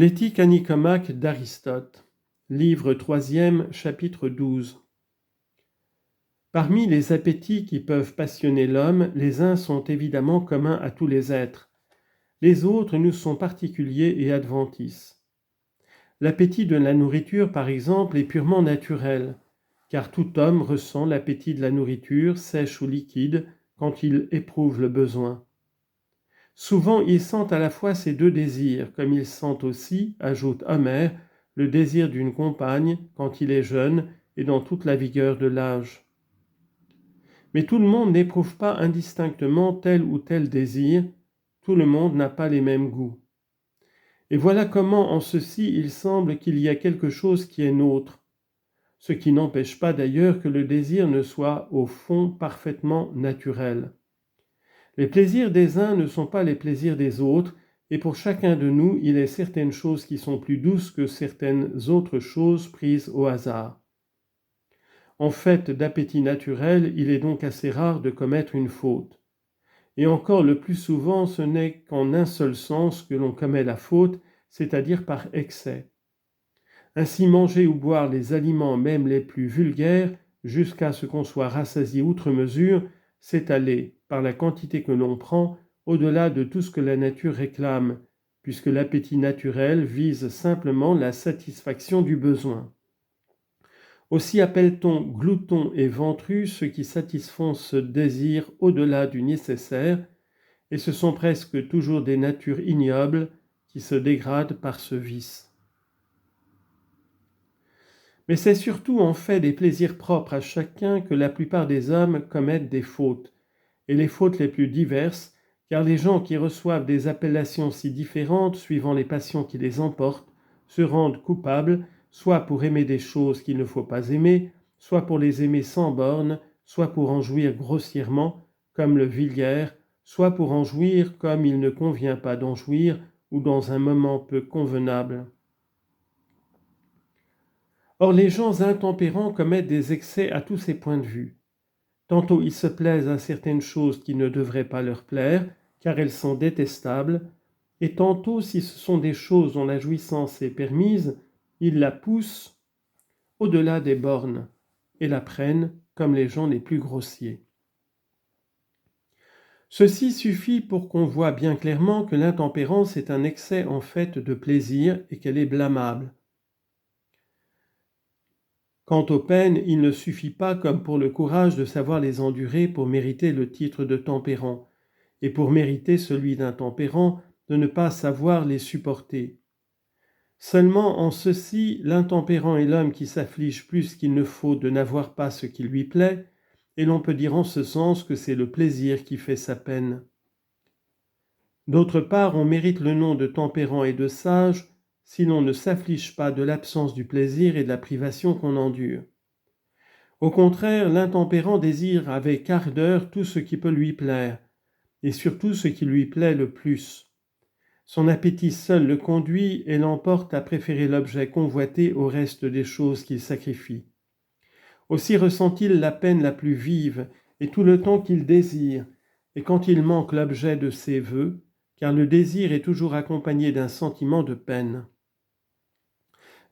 L'éthique à Nicomaque d'Aristote, livre 3e, chapitre 12. Parmi les appétits qui peuvent passionner l'homme, les uns sont évidemment communs à tous les êtres. Les autres nous sont particuliers et adventices. L'appétit de la nourriture, par exemple, est purement naturel, car tout homme ressent l'appétit de la nourriture, sèche ou liquide, quand il éprouve le besoin. Souvent, il sent à la fois ces deux désirs, comme il sent aussi, ajoute Homère, le désir d'une compagne quand il est jeune et dans toute la vigueur de l'âge. Mais tout le monde n'éprouve pas indistinctement tel ou tel désir, tout le monde n'a pas les mêmes goûts. Et voilà comment en ceci il semble qu'il y a quelque chose qui est nôtre, ce qui n'empêche pas d'ailleurs que le désir ne soit au fond parfaitement naturel. Les plaisirs des uns ne sont pas les plaisirs des autres, et pour chacun de nous, il est certaines choses qui sont plus douces que certaines autres choses prises au hasard. En fait d'appétit naturel, il est donc assez rare de commettre une faute. Et encore le plus souvent, ce n'est qu'en un seul sens que l'on commet la faute, c'est-à-dire par excès. Ainsi, manger ou boire les aliments même les plus vulgaires, jusqu'à ce qu'on soit rassasié outre mesure, c'est aller, par la quantité que l'on prend, au-delà de tout ce que la nature réclame, puisque l'appétit naturel vise simplement la satisfaction du besoin. Aussi appelle-t-on glouton et ventru ceux qui satisfont ce désir au-delà du nécessaire, et ce sont presque toujours des natures ignobles qui se dégradent par ce vice. Mais c'est surtout en fait des plaisirs propres à chacun que la plupart des hommes commettent des fautes, et les fautes les plus diverses, car les gens qui reçoivent des appellations si différentes suivant les passions qui les emportent, se rendent coupables, soit pour aimer des choses qu'il ne faut pas aimer, soit pour les aimer sans borne, soit pour en jouir grossièrement, comme le vulgaire, soit pour en jouir comme il ne convient pas d'en jouir, ou dans un moment peu convenable. Or les gens intempérants commettent des excès à tous ces points de vue. Tantôt ils se plaisent à certaines choses qui ne devraient pas leur plaire, car elles sont détestables, et tantôt, si ce sont des choses dont la jouissance est permise, ils la poussent au-delà des bornes, et la prennent comme les gens les plus grossiers. Ceci suffit pour qu'on voit bien clairement que l'intempérance est un excès en fait de plaisir et qu'elle est blâmable. Quant aux peines, il ne suffit pas, comme pour le courage, de savoir les endurer pour mériter le titre de tempérant, et pour mériter celui d'intempérant, de ne pas savoir les supporter. Seulement en ceci, l'intempérant est l'homme qui s'afflige plus qu'il ne faut de n'avoir pas ce qui lui plaît, et l'on peut dire en ce sens que c'est le plaisir qui fait sa peine. D'autre part, on mérite le nom de tempérant et de sage, si l'on ne s'afflige pas de l'absence du plaisir et de la privation qu'on endure. Au contraire, l'intempérant désire avec ardeur tout ce qui peut lui plaire, et surtout ce qui lui plaît le plus. Son appétit seul le conduit et l'emporte à préférer l'objet convoité au reste des choses qu'il sacrifie. Aussi ressent-il la peine la plus vive et tout le temps qu'il désire, et quand il manque l'objet de ses vœux, car le désir est toujours accompagné d'un sentiment de peine.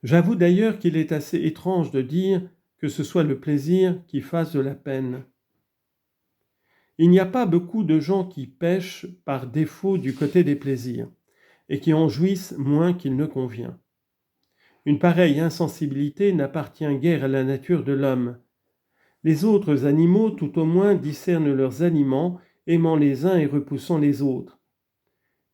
J'avoue d'ailleurs qu'il est assez étrange de dire que ce soit le plaisir qui fasse de la peine. Il n'y a pas beaucoup de gens qui pêchent par défaut du côté des plaisirs, et qui en jouissent moins qu'il ne convient. Une pareille insensibilité n'appartient guère à la nature de l'homme. Les autres animaux, tout au moins, discernent leurs aliments, aimant les uns et repoussant les autres.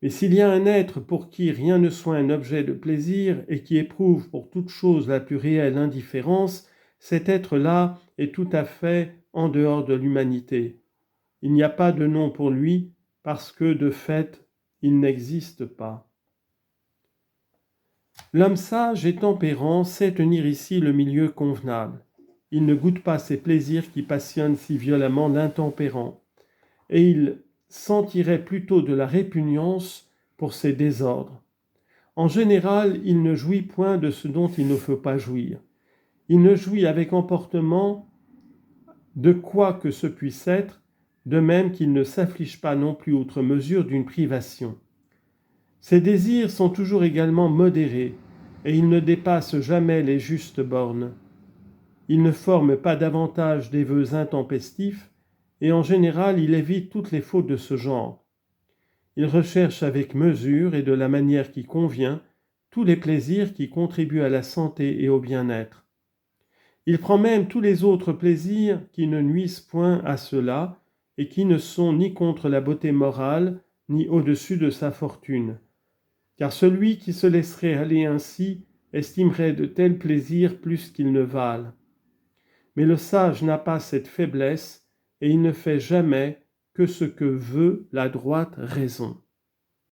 Mais s'il y a un être pour qui rien ne soit un objet de plaisir et qui éprouve pour toute chose la plus réelle indifférence, cet être-là est tout à fait en dehors de l'humanité. Il n'y a pas de nom pour lui parce que, de fait, il n'existe pas. L'homme sage et tempérant sait tenir ici le milieu convenable. Il ne goûte pas ces plaisirs qui passionnent si violemment l'intempérant, et il sentirait plutôt de la répugnance pour ces désordres. En général, il ne jouit point de ce dont il ne faut pas jouir. Il ne jouit avec emportement de quoi que ce puisse être, de même qu'il ne s'afflige pas non plus outre mesure d'une privation. Ses désirs sont toujours également modérés, et il ne dépasse jamais les justes bornes. Il ne forme pas davantage des vœux intempestifs, et en général il évite toutes les fautes de ce genre. Il recherche avec mesure et de la manière qui convient tous les plaisirs qui contribuent à la santé et au bien-être. Il prend même tous les autres plaisirs qui ne nuisent point à cela et qui ne sont ni contre la beauté morale, ni au-dessus de sa fortune. Car celui qui se laisserait aller ainsi estimerait de tels plaisirs plus qu'ils ne valent. Mais le sage n'a pas cette faiblesse, et il ne fait jamais que ce que veut la droite raison.